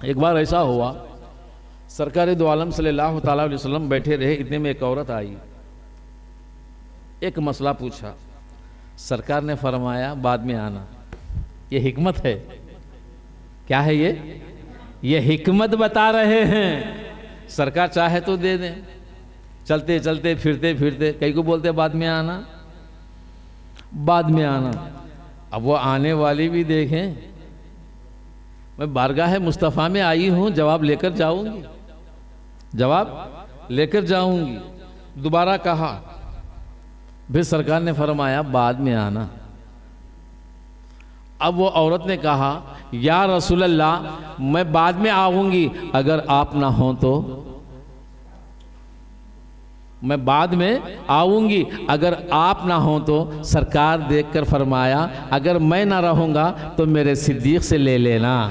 एक बार ऐसा हुआ, सरकार दो आलम सल्लल्लाहु ताला अलैहि वसल्लम बैठे रहे, इतने में एक औरत आई, एक मसला पूछा। सरकार ने फरमाया बाद में आना। ये हिकमत है। क्या है ये हिकमत बता रहे हैं। सरकार चाहे तो दे दें, चलते चलते फिरते फिरते कई को बोलते बाद में आना, बाद में आना। अब वो आने वाली भी देखें, मैं बारगाह मुस्तफ़ा में आई हूँ, जवाब लेकर जाऊंगी, जवाब लेकर जाऊंगी। दोबारा कहा, फिर सरकार ने फरमाया बाद में आना। अब वो औरत ने कहा, या रसूल अल्लाह मैं बाद में आऊंगी, अगर आप ना हो तो। मैं बाद में आऊंगी, अगर आप ना हो तो। सरकार देखकर फरमाया, अगर मैं ना रहूंगा तो मेरे सिद्दीक से ले लेना,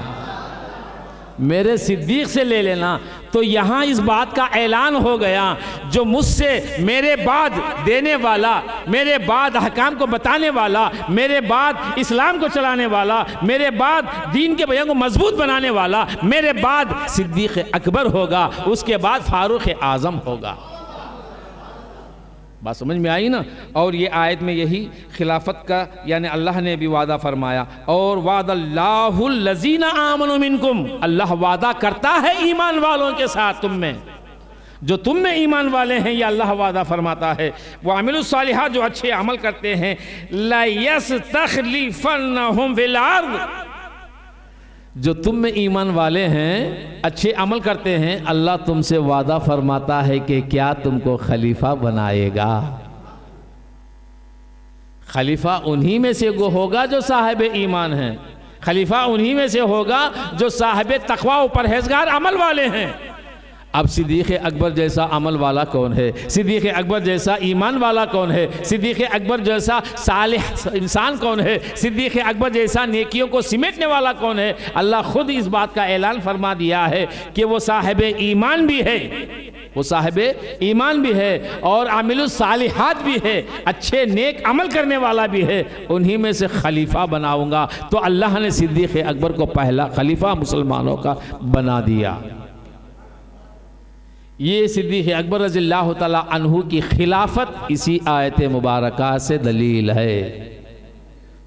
मेरे सिद्दीक से ले लेना। तो यहाँ इस बात का ऐलान हो गया, जो मुझसे मेरे बाद देने वाला, मेरे बाद अहकाम को बताने वाला, मेरे बाद इस्लाम को चलाने वाला, मेरे बाद दीन के बयान को मजबूत बनाने वाला, मेरे बाद सिद्दीक अकबर होगा, उसके बाद फारूक आज़म होगा। बात समझ में आई ना। और ये आयत में यही खिलाफत का यानी अल्लाह ने भी वादा फरमाया, और वादल्लाहुल लज़ीना आमनु मिनकुम, अल्लाह वादा करता है ईमान वालों के साथ, तुम में जो तुम में ईमान वाले हैं, ये अल्लाह वादा फरमाता है। वो अमिलुस सालिहात, जो अच्छे अमल करते हैं, ला यस्तखलिफन्नहुम फिल अर्द, जो तुम में ईमान वाले हैं, अच्छे अमल करते हैं, अल्लाह तुमसे वादा फरमाता है कि क्या तुमको खलीफा बनाएगा। खलीफा उन्हीं में से होगा जो साहिब ईमान हैं, खलीफा उन्हीं में से होगा जो साहिब तकवा और परहेजगार अमल वाले हैं। अब सिद्दीक़ अकबर जैसा अमल वाला कौन है? सिद्दीक़ अकबर जैसा ईमान वाला कौन है? सिद्दीक़ अकबर जैसा सालिह इंसान कौन है? सिद्दीक़ अकबर जैसा नेकियों को सिमेटने वाला कौन है? अल्लाह खुद इस बात का ऐलान फरमा दिया है कि वो साहिब ईमान भी है, वो साहिब ईमान भी है और आमिलुस सालिहात भी है, अच्छे नेक अमल करने वाला भी है, उन्हीं में से खलीफा बनाऊंगा। तो अल्लाह ने सिद्दीक़ अकबर को पहला खलीफा मुसलमानों का बना दिया। ये सिद्दीक़ अकबर रज़ियल्लाहु ताला अन्हु की खिलाफत इसी आयत मुबारका से दलील है।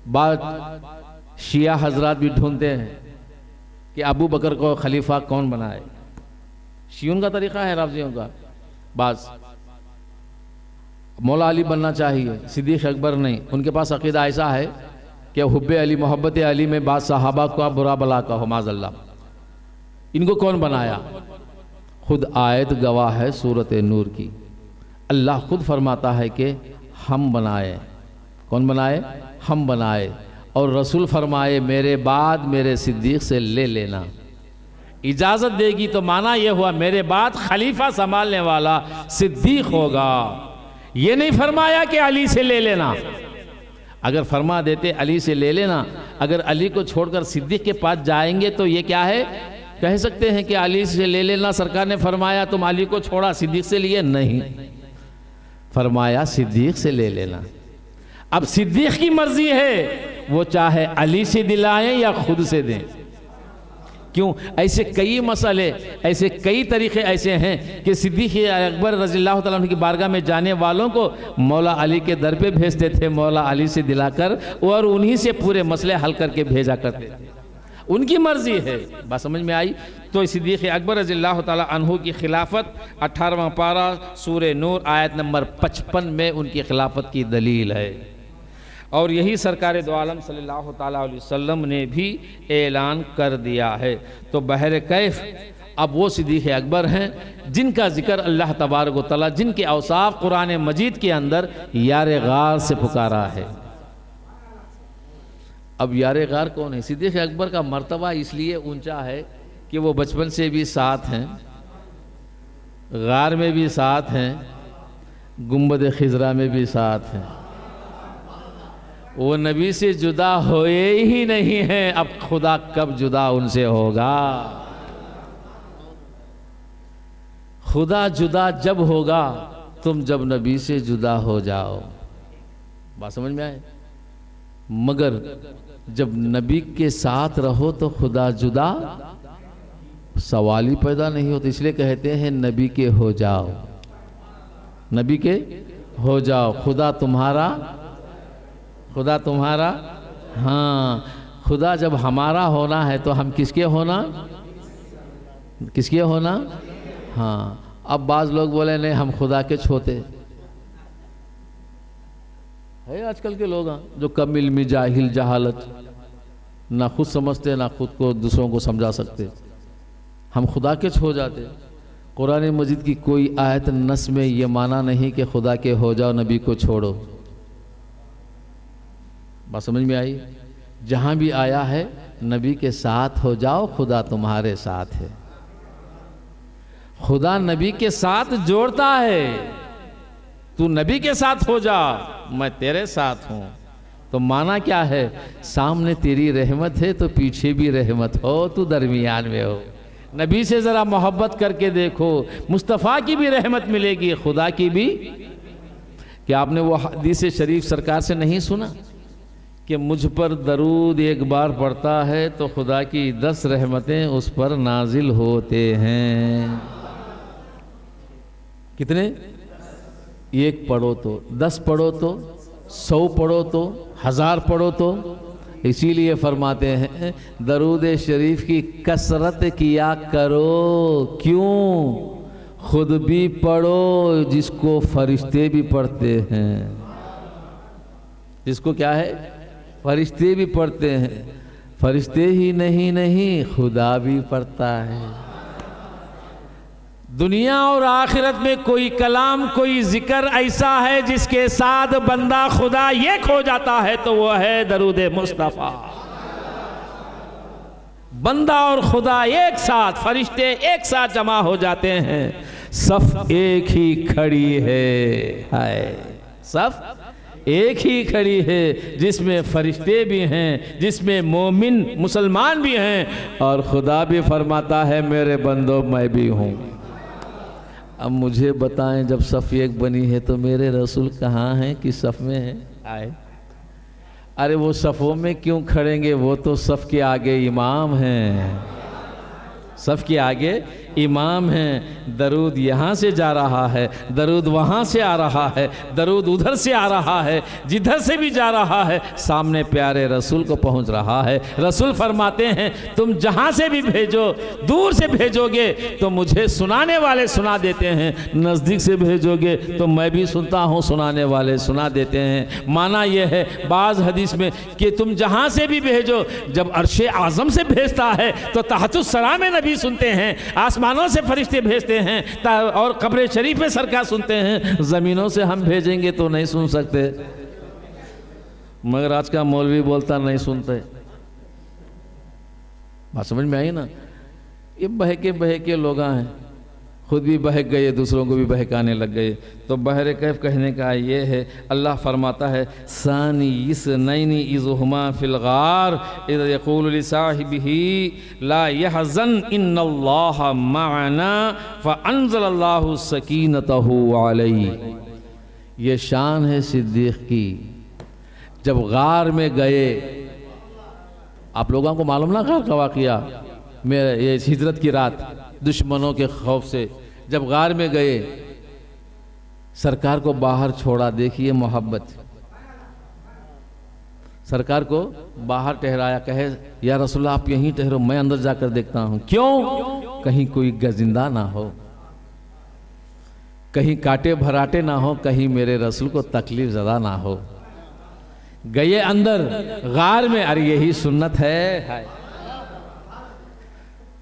बात शिया हजरात भी ढूंढते हैं कि अबू बकर को खलीफा कौन बनाए। शियों का तरीक़ा है, राफ़ज़ियों का। बास मौला अली बनना चाहिए, सिद्दीक़ अकबर नहीं। उनके पास अक़ीदा ऐसा है कि हुब्बे अली, मोहब्बत अली में बाद सहाबा का बुरा भला कहो, माज़अल्लाह। इनको कौन बनाया? खुद आयत गवाह है सूरत नूर की। अल्लाह खुद फरमाता है कि हम बनाए। कौन बनाए? हम बनाए। और रसूल फरमाए मेरे बाद मेरे सिद्दीक़ से ले लेना। इजाज़त देगी तो माना यह हुआ मेरे बाद खलीफा संभालने वाला सिद्दीक़ होगा। ये नहीं फरमाया कि अली से ले लेना। अगर फरमा देते अली से ले लेना, अगर अली को छोड़कर सिद्दीक़ के पास जाएंगे तो ये क्या है? कह सकते हैं कि अली से ले लेना। सरकार ने फरमाया तुम अली को छोड़ा, सिद्दीक़ से लिए नहीं, फरमाया सिद्दीक़ से ले लेना। अब सिद्दीक़ की मर्जी है, वो चाहे अली से दिलाएं या खुद से दें। क्यों? ऐसे कई मसले, ऐसे कई तरीक़े ऐसे हैं कि सिद्दीक़ अकबर रज़ियल्लाहु ताला अन्हु की बारगाह में जाने वालों को मौला अली के दर पे भेजते थे, मौला अली से दिलाकर, और उन्हीं से पूरे मसले हल करके भेजा करते थे। उनकी मर्जी है। बात समझ में आई? तो सिद्दीक़ अकबर रज़ियल्लाहु ताला अन्हु की खिलाफत 18वां पारा सूरे नूर आयत नंबर 55 में उनकी खिलाफत की दलील है। और यही सरकार दो आलम सल्लल्लाहु ताला अलैहि वसल्लम ने भी ऐलान कर दिया है। तो बहर कैफ अब वो सिद्दीक़ अकबर हैं जिनका जिक्र अल्लाह तबारक व तआला, जिनके औसाफ कुरान मजीद के अंदर यार गार से पुकारा है। अब यार गार कौन है? सिद्दीक़ अकबर का मर्तबा इसलिए ऊंचा है कि वो बचपन से भी साथ हैं, गार में भी साथ हैं, गुंबद खिजरा में भी साथ हैं। वो नबी से जुदा होए ही नहीं हैं, अब खुदा कब जुदा उनसे होगा? खुदा जुदा जब होगा तुम जब नबी से जुदा हो जाओ। बात समझ में आए? मगर जब नबी के साथ रहो तो खुदा जुदा सवाल ही पैदा नहीं होता। इसलिए कहते हैं नबी के हो जाओ, नबी के हो जाओ। खुदा तुम्हारा, खुदा तुम्हारा, हाँ खुदा जब हमारा होना है तो हम किसके होना, किसके होना, हाँ। अब बाज़ लोग बोले नहीं हम खुदा के छोते है। आजकल के लोग जो कम इल्मी, जाहिल, जहालत, ना खुद समझते ना खुद को दूसरों को समझा सकते, हम खुदा के छो जाते। कुरान मजीद की कोई आयत नस में ये माना नहीं कि खुदा के हो जाओ, नबी को छोड़ो। बात समझ में आई? जहाँ भी आया है नबी के साथ हो जाओ, खुदा तुम्हारे साथ है। खुदा नबी के साथ जोड़ता है, तू नबी के साथ हो जा, मैं तेरे साथ हूँ। तो माना क्या है, सामने तेरी रहमत है तो पीछे भी रहमत हो, तू दरमियान में हो। नबी से ज़रा मोहब्बत करके देखो, मुस्तफ़ा की भी रहमत मिलेगी, खुदा की भी। क्या आपने वो हदीस शरीफ सरकार से नहीं सुना कि मुझ पर दरूद एक बार पड़ता है तो खुदा की 10 रहमतें उस पर नाजिल होते हैं। कितने? 1 पढ़ो तो, 10 पढ़ो तो, 100 पढ़ो तो, 1000 पढ़ो तो। इसीलिए फरमाते हैं दरूद शरीफ की कसरत किया करो। क्यों? खुद भी पढ़ो जिसको फरिश्ते भी पढ़ते हैं। जिसको क्या है, फरिश्ते भी पढ़ते हैं। फरिश्ते ही नहीं खुदा भी पढ़ता है। दुनिया और आखिरत में कोई कलाम, कोई जिक्र ऐसा है जिसके साथ बंदा खुदा एक हो जाता है तो वो है दरूद मुस्तफ़ा। बंदा और खुदा एक साथ, फरिश्ते एक साथ जमा हो जाते हैं। सफ एक ही खड़ी है, हाय सफ एक ही खड़ी है, जिसमें फरिश्ते भी हैं, जिसमें मोमिन मुसलमान भी हैं, और खुदा भी फरमाता है मेरे बंदो मैं भी हूँ। अब मुझे बताएं, जब सफ़ एक बनी है तो मेरे रसूल कहाँ हैं, किस सफ़ में हैं? आए, अरे वो सफ़ों में क्यों खड़ेंगे, वो तो सफ़ के आगे इमाम हैं, सफ़ के आगे इमाम हैं। दरूद यहाँ से जा रहा है, दरूद वहाँ से आ रहा है, दरूद उधर से आ रहा है, जिधर से भी जा रहा है सामने प्यारे रसूल को पहुँच रहा है। रसूल फरमाते हैं तुम जहाँ से भी भेजो, दूर से भेजोगे तो मुझे सुनाने वाले सुना देते हैं, नज़दीक से भेजोगे तो मैं भी सुनता हूँ, सुनाने वाले सुना देते हैं। माना यह है बाज़ हदीस में कि तुम जहाँ से भी भेजो, जब अर्शे आज़म से भेजता है तो तहतुस सरा में नबी सुनते हैं, आसमानों से फरिश्ते भेजते हैं, और कब्र शरीफ में सरकार सुनते हैं। ज़मीनों से हम भेजेंगे तो नहीं सुन सकते, मगर आज का मौलवी बोलता नहीं सुनते। बात समझ में आई ना? ये बहके लोग हैं, खुद भी बहक गए, दूसरों को भी बहकाने लग गए। तो बहरे कैफ कहने का ये है, अल्लाह फरमाता है सानी इस नैनी इज़ुहुमा फिल गार इज़ यक़ूलु लिसाहिबिही ला यहज़न इन्नल्लाह मअना फ़अंज़लल्लाहु सकीनतहु अलैहि। ये शान है सिद्दीक़ की। जब गार में गए, आप लोगों को मालूम ना गार का वाक़या, मेरे ये हिजरत की रात, दुश्मनों के खौफ से जब गार में गए, सरकार को बाहर छोड़ा। देखिए मोहब्बत, सरकार को बाहर ठहराया, कहे या रसूल आप यहीं ठहरो, मैं अंदर जाकर देखता हूं। क्यों? कहीं कोई गजिंदा ना हो, कहीं कांटे भराटे ना हो, कहीं मेरे रसूल को तकलीफ ज़्यादा ना हो। गए अंदर गार में, अरे यही सुन्नत है।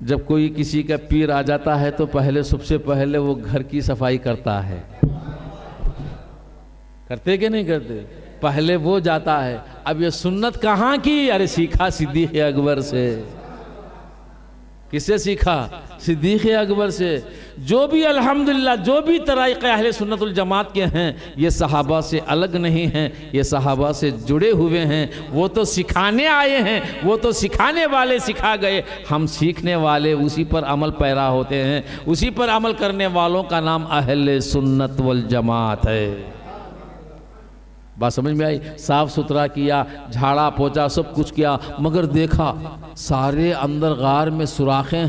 जब कोई किसी का पीर आ जाता है तो पहले, सबसे पहले वो घर की सफाई करता है। करते कि नहीं करते? पहले वो जाता है। अब ये सुन्नत कहाँ की? अरे सीखा सिद्दीक़ अकबर से। किससे सीखा? सिद्दीक़ अकबर से। जो भी अल्हम्दुलिल्लाह, जो भी तरीक़े अहले सुन्नतुल जमात के हैं, ये सहाबा से अलग नहीं हैं, ये सहाबा से जुड़े हुए हैं। वो तो सिखाने आए हैं, वो तो सिखाने वाले सिखा गए, हम सीखने वाले उसी पर अमल पैरा होते हैं। उसी पर अमल करने वालों का नाम अहले सुन्नत वल जमात है। बात समझ में आई? साफ सुथरा किया, झाड़ा पोछा सब कुछ किया, मगर देखा सारे अंदर गार में सुराखें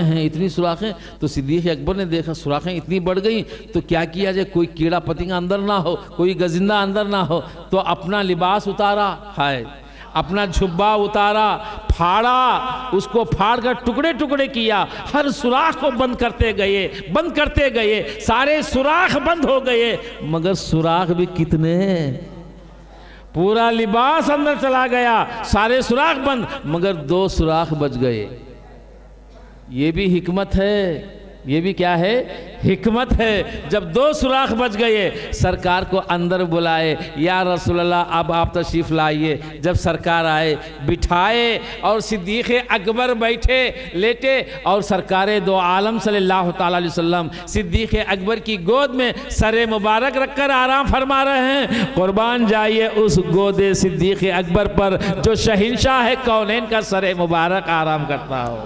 हैं, इतनी सुराखें। तो सिद्दीक़ अकबर ने देखा सुराखें इतनी बढ़ गई, तो क्या किया जाए, कोई कीड़ा पतिंगा अंदर ना हो, कोई गजिंदा अंदर ना हो। तो अपना लिबास उतारा, हाय, अपना झुब्बा उतारा, फाड़ा, उसको फाड़ कर टुकड़े टुकड़े किया, हर सुराख को बंद करते गए, सारे सुराख बंद हो गए। मगर सुराख भी कितने, पूरा लिबास अंदर चला गया, सारे सुराख बंद, मगर 2 सुराख बच गए। ये भी हिकमत है, ये भी क्या है, हिकमत है। जब 2 सुराख बच गए, सरकार को अंदर बुलाए, या रसूलल्लाह अब आप तशरीफ़ लाइए। जब सरकार आए, बिठाए, और सिद्दीक़ अकबर बैठे लेटे, और सरकार दो आलम सल्लल्लाहु ताला अलैहि वसल्लम सिद्दीक़ अकबर की गोद में सर मुबारक रखकर आराम फरमा रहे हैं। कुर्बान जाइए उस गोदे सिद्दीक़ अकबर पर जो शहंशाह है कौनैन का सर मुबारक आराम करता हो।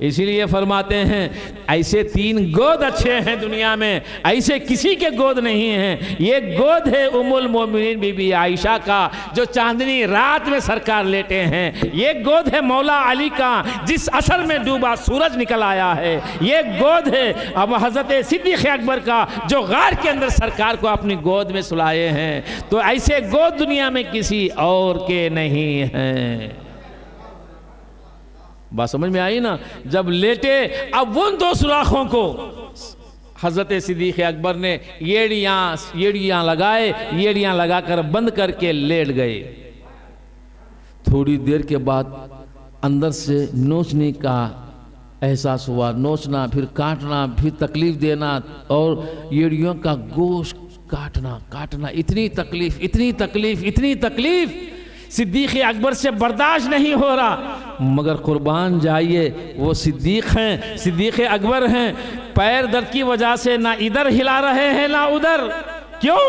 इसीलिए फरमाते हैं ऐसे 3 गोद अच्छे हैं दुनिया में, ऐसे किसी के गोद नहीं हैं। ये गोद है उम्मुल मोमिनीन बीबी आयशा का, जो चांदनी रात में सरकार लेटे हैं। ये गोद है मौला अली का, जिस असर में डूबा सूरज निकल आया है। ये गोद है अब हज़रत सिद्दीक़ अकबर का, जो गार के अंदर सरकार को अपनी गोद में सुलाए हैं। तो ऐसे गोद दुनिया में किसी और के नहीं हैं। बात समझ में आई ना? जब लेटे, अब उन 2 सुराखों को हज़रत सिद्दीक़ अकबर ने येड़ियाँ लगाकर बंद करके लेट गए। थोड़ी देर के बाद अंदर से नोचने का एहसास हुआ, नोचना, फिर काटना, फिर तकलीफ़ देना, और येड़ियों का गोश्त काटना, इतनी तकलीफ़ सिद्दीक़ अकबर से बर्दाश्त नहीं हो रहा। मगर कुर्बान जाइए, वो सिद्दीक़ हैं, सिद्दीक़ अकबर हैं, पैर दर्द की वजह से ना इधर हिला रहे हैं ना उधर। क्यों?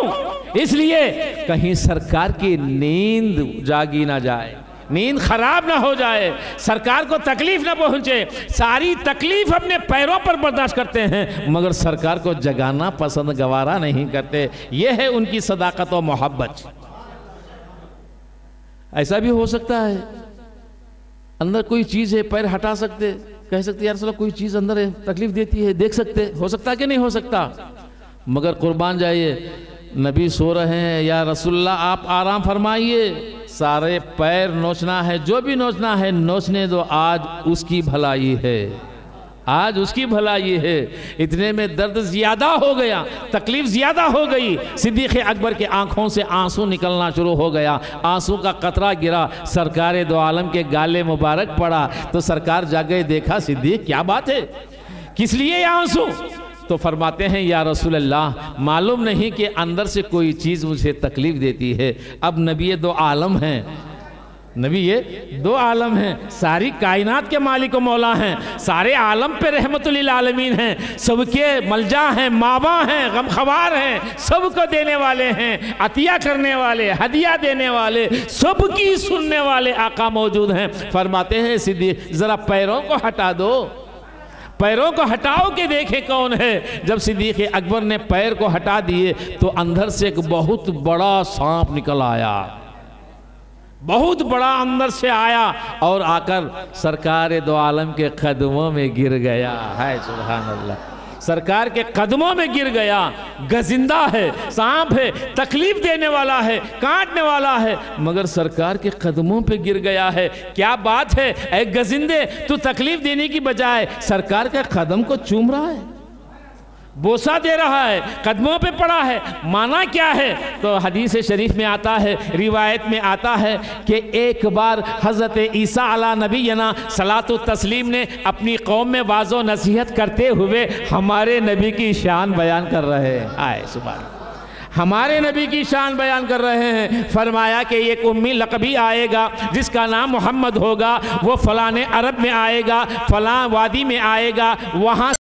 इसलिए कहीं सरकार की नींद जागी ना जाए, नींद खराब ना हो जाए, सरकार को तकलीफ ना पहुंचे। सारी तकलीफ अपने पैरों पर बर्दाश्त करते हैं, मगर सरकार को जगाना पसंद गवारा नहीं करते। यह है उनकी सदाकत और मोहब्बत। ऐसा भी हो सकता है अंदर कोई चीज़ है, पैर हटा सकते, कह सकते यार कोई चीज़ अंदर है, तकलीफ देती है, देख सकते, हो सकता है कि नहीं हो सकता। मगर कुर्बान जाइए, नबी सो रहे हैं, या रसूलल्लाह आप आराम फरमाइए, सारे पैर नोचना है, जो भी नोचना है नोचने दो, आज उसकी भलाई है, आज उसकी भलाई है। इतने में दर्द ज़्यादा हो गया, तकलीफ़ ज़्यादा हो गई। सिद्दीक़ अकबर के आँखों से आंसू निकलना शुरू हो गया, आंसू का कतरा गिरा, सरकार दो आलम के गाले मुबारक पड़ा। तो सरकार जाके देखा, सिद्दीक़ क्या बात है, किस लिए ये आंसू? तो फरमाते हैं, या रसूल अल्लाह, मालूम नहीं कि अंदर से कोई चीज़ मुझे तकलीफ़ देती है। अब नबी दो आलम हैं, नबी ये 2 आलम हैं, सारी कायनात के मालिक मौला हैं, सारे आलम पे रहमतुल लिल आलमीन हैं, सबके मलजा हैं, मावा हैं, गमखवार हैं, सबको देने वाले हैं, अतिया करने वाले, हदिया देने वाले, सबकी सुनने वाले आका मौजूद हैं। फरमाते हैं, सिद्दीक़ ज़रा पैरों को हटा दो, पैरों को हटाओ के देखे कौन है। जब सिद्दीक़ अकबर ने पैर को हटा दिए तो अंदर से एक बहुत बड़ा सांप निकल आया, बहुत बड़ा अंदर से आया, और आकर सरकार दो आलम के कदमों में गिर गया। है सुभान अल्लाह, सरकार के कदमों में गिर गया। गजिंदा है, सांप है, तकलीफ देने वाला है, काटने वाला है, मगर सरकार के कदमों पे गिर गया है। क्या बात है, ऐ गजिंदे, तू तकलीफ देने की बजाय सरकार के कदम को चूम रहा है, बोसा दे रहा है, कदमों पे पड़ा है। माना क्या है? तो हदीस शरीफ में आता है, रिवायत में आता है कि एक बार हज़रत ईसा अला नबीना सलातो तस्लीम ने अपनी कौम में वाज़ो नसीहत करते हुए हमारे नबी की शान बयान कर रहे हैं। आए सुभान, हमारे नबी की शान बयान कर रहे हैं। फरमाया कि एक उम्मी लक़बी आएगा जिसका नाम मोहम्मद होगा, वो फ़लाने अरब में आएगा, फ़लाँ वादी में आएगा, वहाँ